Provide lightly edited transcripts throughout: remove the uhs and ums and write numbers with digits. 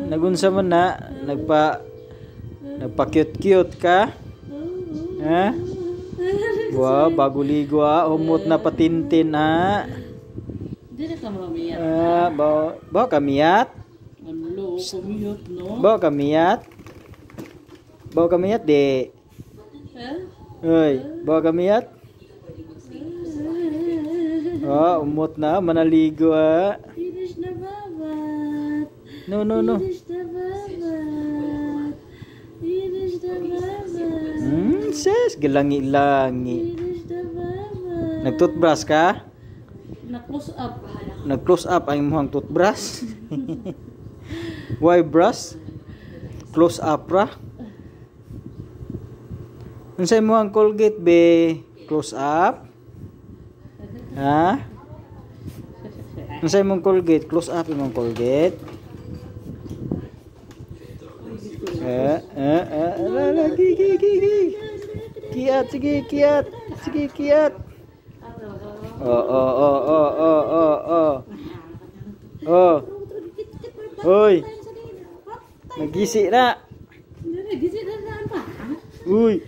Nagunsa man na nagpa-cute-cute ka? Ha? Wow, bago ligo humot na patintin Dili ka mamiyat. Bawa kamiyat? Ano, kumiyot no? Bawa kamiyat? Bawa kamiyat di? Hoy, bawa kamiyat? Umot na manaligo Finish na babat. No. Finish na babat. Finish na babat. Ses, gelangi-langi. Finish na babat. Nag-toothbrush ka? Na-close up. Nag-close up ang imong toothbrush. Why brush? Close up ra. Unsay mo ang Colgate be? Close up? Ha? Unsay mong Colgate? Close up imong Colgate. Kiat, sige kiat. Sige kiat. Hoy. Nagisi na. Gisi na saan pa? Uy.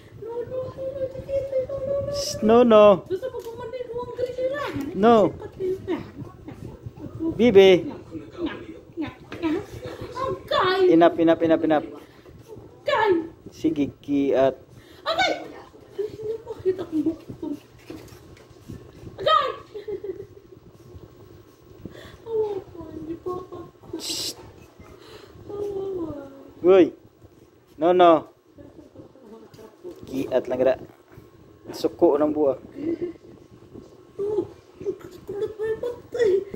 No. Gusto mo kumandi ruang gerisira? No. Bibi. Okay. Enough. Okay. Sige kiat. Okay. Pakita kong bukto. Okay. Awawa, hindi pa ako. Awawa. Uy. No. Kiat lang gada. Suko ng buah. Kulit pa yung patay.